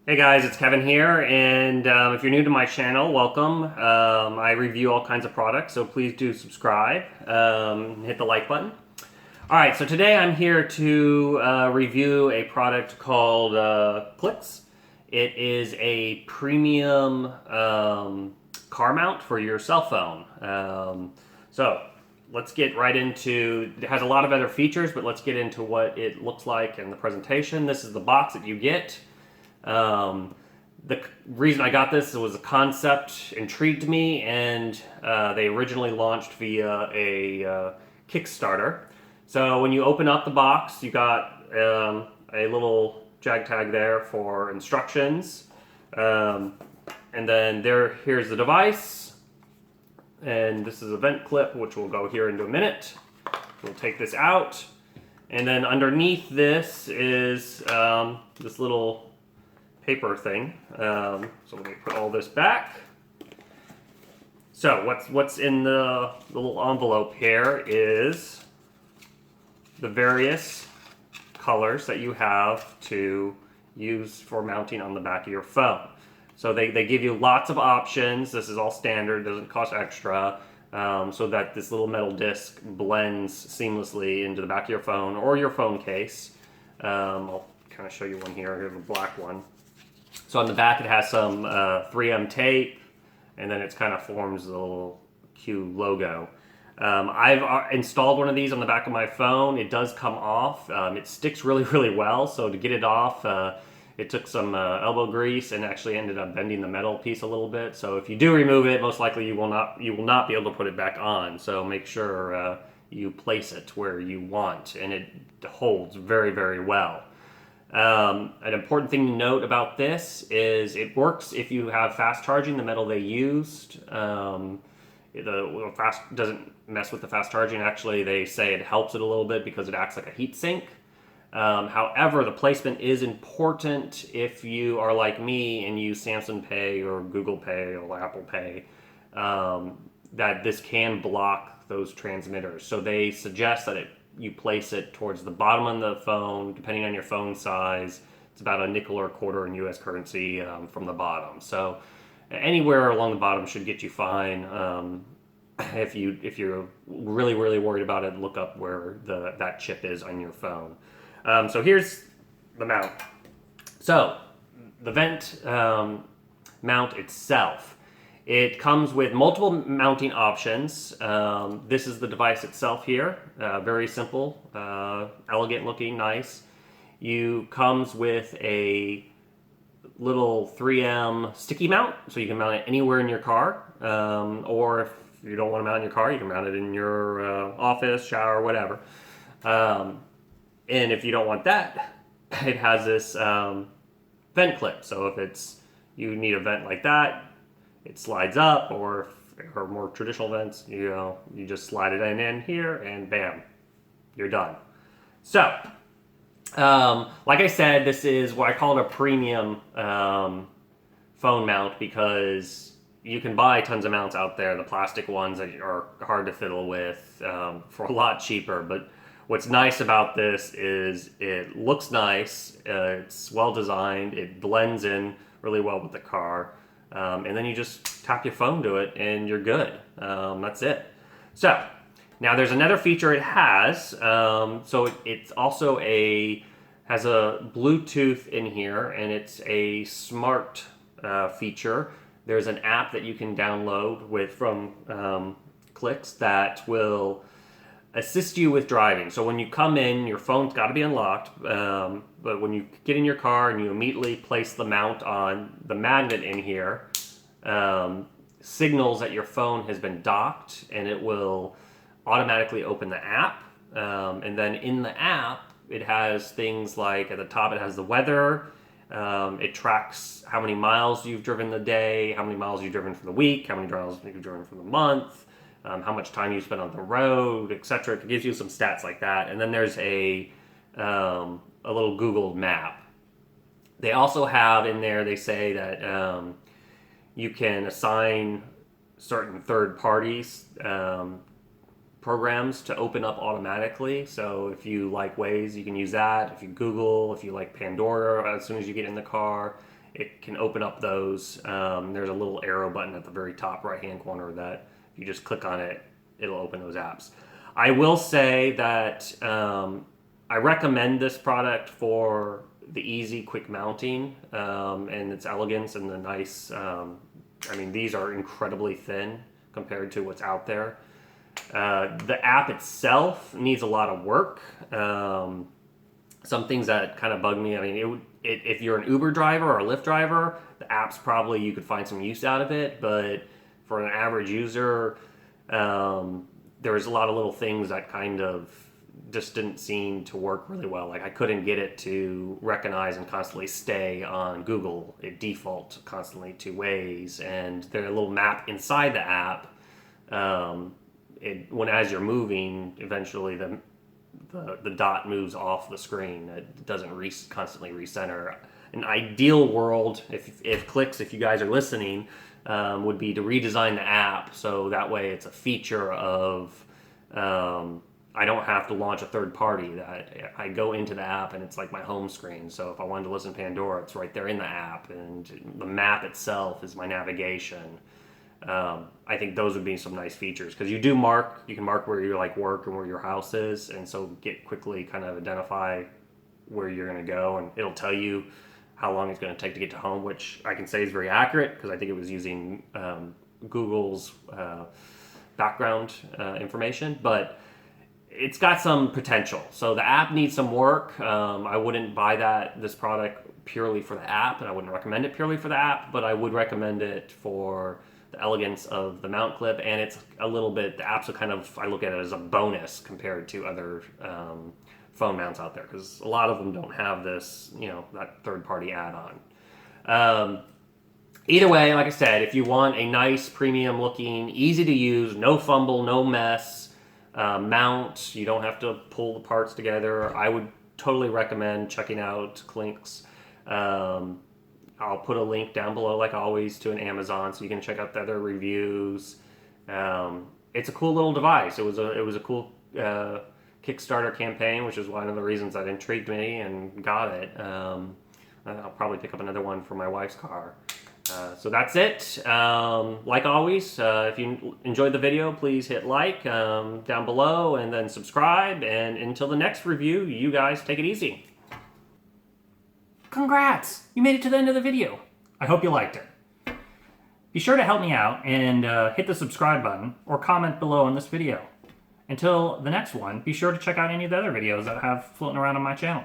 Hey guys, it's Kevin here, and if you're new to my channel, welcome. I review all kinds of products, so please do subscribe, hit the like button. Alright, so today I'm here to review a product called QLYX. It is a premium car mount for your cell phone. So let's get right into, it has a lot of other features, but let's get into what it looks like in the presentation. This is the box that you get. The reason I got this was the concept intrigued me, and they originally launched via a Kickstarter. So when you open up the box, you got a little jag tag there for instructions, and then here's the device, and this is a vent clip, which we'll go here into a minute. We'll take this out, and then underneath this is this little paper thing. So let me put all this back. So what's in the little envelope here is the various colors that you have to use for mounting on the back of your phone. So they give you lots of options. This is all standard, doesn't cost extra, so that this little metal disc blends seamlessly into the back of your phone or your phone case. I'll kind of show you one here. I have a black one. So on the back it has some 3M tape, and then it's kind of forms the little Q logo. I've installed one of these on the back of my phone. It does come off. It sticks really well, so to get it off, it took some elbow grease and actually ended up bending the metal piece a little bit. So if you do remove it, most likely you will not be able to put it back on. So make sure you place it where you want, and it holds very well. An important thing to note about this is it works if you have fast charging. The metal they used, the fast doesn't mess with the fast charging. Actually, they say it helps it a little bit because it acts like a heat sink. However, the placement is important if you are like me and use Samsung Pay or Google Pay or Apple Pay, that this can block those transmitters. So they suggest that you place it towards the bottom of the phone, depending on your phone size. It's about a nickel or a quarter in U.S. currency from the bottom. So anywhere along the bottom should get you fine. If you're really worried about it, look up where that chip is on your phone. So here's the mount. So the vent mount itself. It comes with multiple mounting options. This is the device itself here. Very simple, elegant looking, nice. Comes with a little 3M sticky mount, so you can mount it anywhere in your car. Or if you don't want to mount it in your car, you can mount it in your office, shower, whatever. And if you don't want that, it has this vent clip. So if you need a vent like that, it slides up, or more traditional vents, you just slide it in here, and bam, you're done. So, like I said, this is what I call it a premium phone mount, because you can buy tons of mounts out there, the plastic ones that are hard to fiddle with, for a lot cheaper. But what's nice about this is it looks nice, it's well designed, it blends in really well with the car. And then you just tap your phone to it and you're good. That's it. So now there's another feature it has. So it's also has a Bluetooth in here, and it's a smart feature. There's an app that you can download from QLYX that will assist you with driving. So when you come in, your phone's got to be unlocked, but when you get in your car and you immediately place the mount on, the magnet in here signals that your phone has been docked, and it will automatically open the app. And then in the app, it has things like, at the top it has the weather, it tracks how many miles you've driven the day, how many miles you've driven for the week, how many miles you've driven for the month, how much time you spent on the road, etc. It gives you some stats like that. And then there's a little Google map. They also have in there, they say that you can assign certain third parties programs to open up automatically. So if you like Waze, you can use that. If you Google, if you like Pandora, as soon as you get in the car, it can open up those. There's a little arrow button at the very top right-hand corner that if you just click on it, it'll open those apps. I will say that I recommend this product for the easy, quick mounting and its elegance and the nice. I mean, these are incredibly thin compared to what's out there. The app itself needs a lot of work. Some things that kind of bug me. I mean, if you're an Uber driver or a Lyft driver, the app's probably you could find some use out of it. But for an average user, there's a lot of little things that kind of just didn't seem to work really well. Like I couldn't get it to recognize and constantly stay on Google. It default constantly to Waze, and there's a little map inside the app. When as you're moving, eventually the dot moves off the screen. It doesn't constantly recenter. An ideal world, if QLYX, if you guys are listening, would be to redesign the app so that way it's a feature of I don't have to launch a third party. That I go into the app and it's like my home screen. So if I wanted to listen to Pandora, it's right there in the app, and the map itself is my navigation. I think those would be some nice features because you can mark where you like work and where your house is, and so quickly kind of identify where you're going to go, and it'll tell you how long it's going to take to get to home, which I can say is very accurate because I think it was using Google's background information, but it's got some potential. So the app needs some work. I wouldn't buy this product purely for the app, and I wouldn't recommend it purely for the app, but I would recommend it for the elegance of the mount clip, and it's a little bit, the app's I look at it as a bonus compared to other phone mounts out there, because a lot of them don't have this, that third-party add-on. Either way, like I said, if you want a nice, premium-looking, easy-to-use, no fumble, no mess mount, you don't have to pull the parts together, I would totally recommend checking out QLYX. I'll put a link down below, like always, to an Amazon, so you can check out the other reviews. It's a cool little device. It was a cool Kickstarter campaign, which is one of the reasons that intrigued me and got it. I'll probably pick up another one for my wife's car. So that's it. Like always, if you enjoyed the video, please hit like down below and then subscribe. And until the next review, you guys take it easy. Congrats! You made it to the end of the video. I hope you liked it. Be sure to help me out and hit the subscribe button or comment below on this video. Until the next one, be sure to check out any of the other videos that I have floating around on my channel.